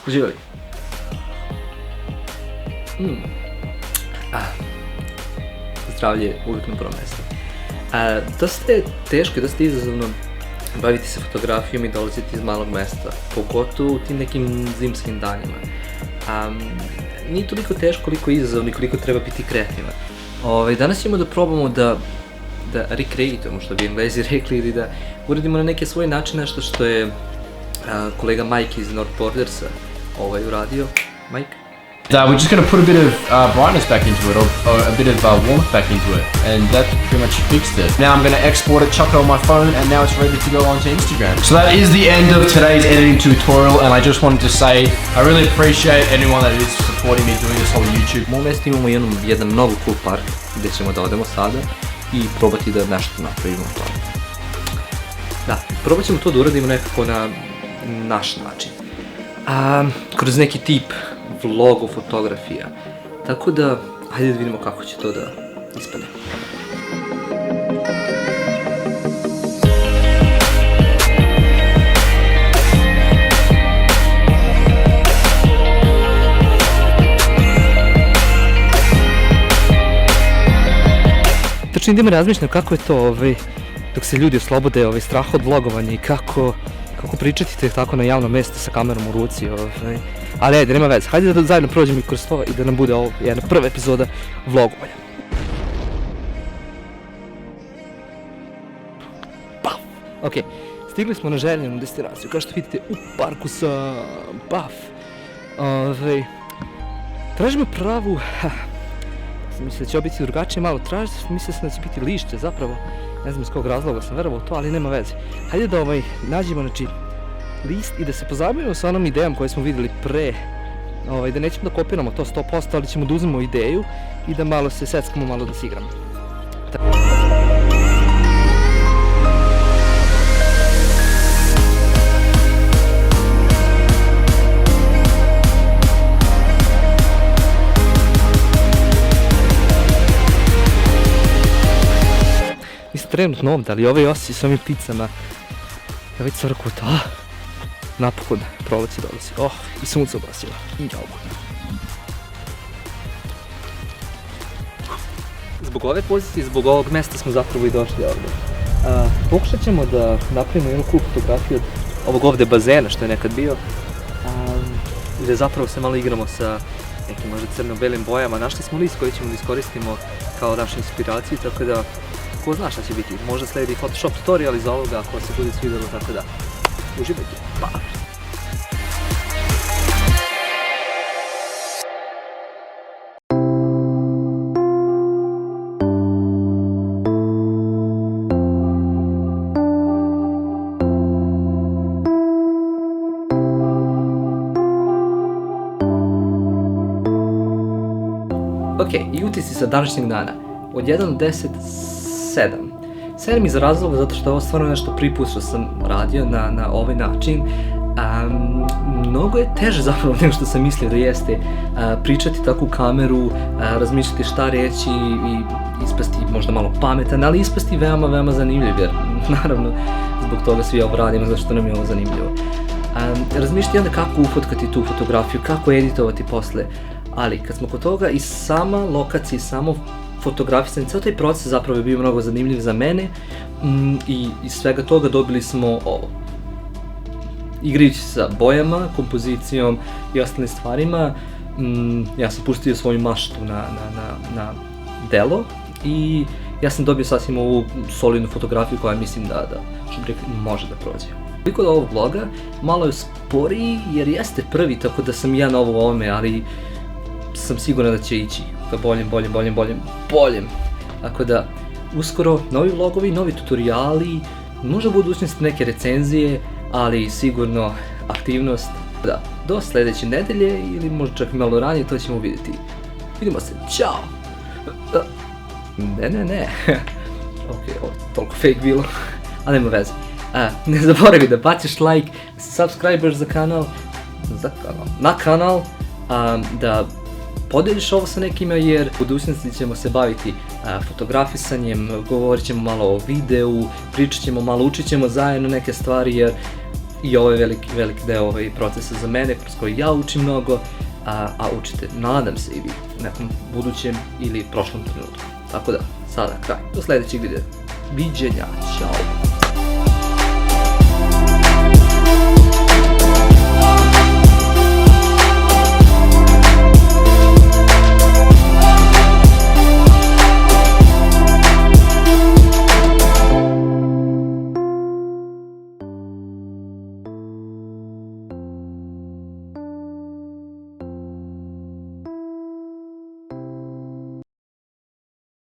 Živjeli. Zdravlje je uvijek na prvom mjestu. Dosta je teško i dosta izazovno baviti se fotografijom i dolaziti iz malog mesta, pogotovo u tim nekim zimskim danima. Nije toliko teško koliko je izazovno i koliko treba biti kreativan. Danas ćemo da probamo da recreatujemo, što bi Englezi rekli, ili da uradimo na neke svoje načine nešto što je kolega Mike iz North Bordersa uradio. Mike? We're just going to put a bit of brightness back into it, or a bit of warmth back into it, and that pretty much fixed it. Now I'm going to export it, chuck it on my phone, and now it's ready to go onto Instagram. So that is the end of today's editing tutorial, and I just wanted to say I really appreciate anyone that is supporting me doing this whole YouTube. U mom mjestu imamo jedan mnogo cool park gdje ćemo da odemo sada i probati da nešto napravimo to. Da, probat ćemo to da uradimo nekako na naš način. Kroz neki tip vlogu fotografija. Tako da, hajde da vidimo kako će to da ispadne. Tačno idemo razmišljam kako je to dok se ljudi oslobode straha od vlogovanja i kako pričati tek tako na javnom mjestu sa kamerom u ruci. Ali ajde, nema veze, hajde da zajedno prođemo i kroz to i da nam bude ovo jedna prva epizoda vlogovanja. Ok, stigli smo na željenu destinaciju, kao što vidite u parku sa tražimo pravu, mislim da će ovo biti drugačije malo, mislim da će biti lišće zapravo, ne znam iz kog razloga sam verovao to, ali nema veze. Hajde da nađemo list i da se pozabavimo sa onom idejom koju smo vidjeli pre, da nećemo da kopiramo to 100%, ali ćemo da uzmemo ideju i da malo se seckamo, malo da se igramo. Nisam trenutno ovdje, ali ovaj osjećaj s ovim picama, ja već crku to, napokon proleće dolazi, i sunce obasilo, Zbog ove pozicije, zbog ovog mjesta smo zapravo i došli ovdje. Pokušat ćemo da napravimo jednu cool fotografiju od ovog ovdje bazena što je nekad bio, gdje zapravo se malo igramo sa nekim možda crno-belim bojama. Našli smo list koji ćemo da iskoristimo kao našu inspiraciju, tako da ko zna šta će biti, možda sledi Photoshop tutorial iz ovoga ako se bude svidjelo, tako da uživajte, pa! Ok, i utisci sa današnjeg dana. Od 1 do 10, 7. 7 iz razloga zato što je ovo stvarno nešto prvi put što sam radio na ovaj način. Mnogo je teže zapravo nego što sam mislio da jeste pričati tako u kameru, razmišljati šta reći i ispasti možda malo pametan, ali ispasti veoma, veoma zanimljiv, jer naravno zbog toga svi ovo radimo, zato što nam je ovo zanimljivo. Razmišljati onda kako ufotkati tu fotografiju, kako editovati posle, ali kad smo kod toga i sama lokacija, samo fotografisanje, cijel taj proces zapravo je bio mnogo zanimljiv za mene i iz svega toga dobili smo ovo. Igrajući sa bojama, kompozicijom i ostalim stvarima, ja sam pustio svoju maštu na delo i ja sam dobio sasvim ovu solidnu fotografiju koja mislim da što bi rekli, može da prođe. Koliko od ovog vloga, malo je sporiji jer jeste prvi, tako da sam ja novo u ovome, ali sam siguran da će ići ka boljem. Tako da, uskoro novi vlogovi, novi tutoriali, možda u budućnosti neke recenzije, ali sigurno aktivnost. Da, do sljedeće nedelje ili možda čak malo ranije, to ćemo vidjeti. Vidimo se, ćao! Ne. Ok, ovo je toliko fake bilo, ali nema veze. Ne zaboravi da baciš like, subscribeš na kanal, da podeliš ovo sa nekima jer u budućnosti ćemo se baviti fotografisanjem, govorit ćemo malo o videu, pričat ćemo malo, učit ćemo zajedno neke stvari jer I ovo je veliki deo procesa za mene, kroz koji ja učim mnogo, a učite, nadam se, i vi u nekom budućem ili prošlom trenutku. Tako da, sada kraj. Do sledećeg videa. Viđenja, čao!